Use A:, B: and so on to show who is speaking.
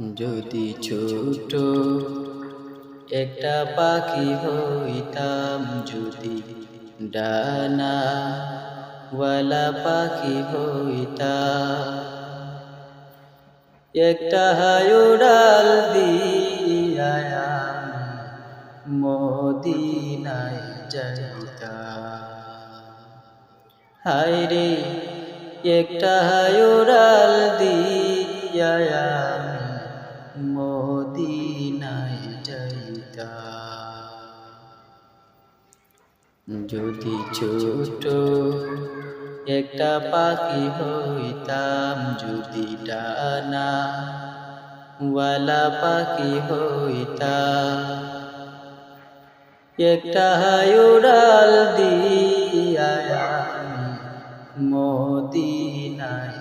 A: যদি ছোট একটা পাখি হইতাম, যদি ডানাওয়ালা পাখি হইতাম, একটা উড়াল দিয়া মদিনায় যাইতাম। হায়রে একটা উড়াল দিয়া মদিনায় যাইতাম। যদি ছোট একটা পাখি হইতাম, যদি ডানাওয়ালা পাখি হইতাম, একটা উড়াল দিয়া মদিনায়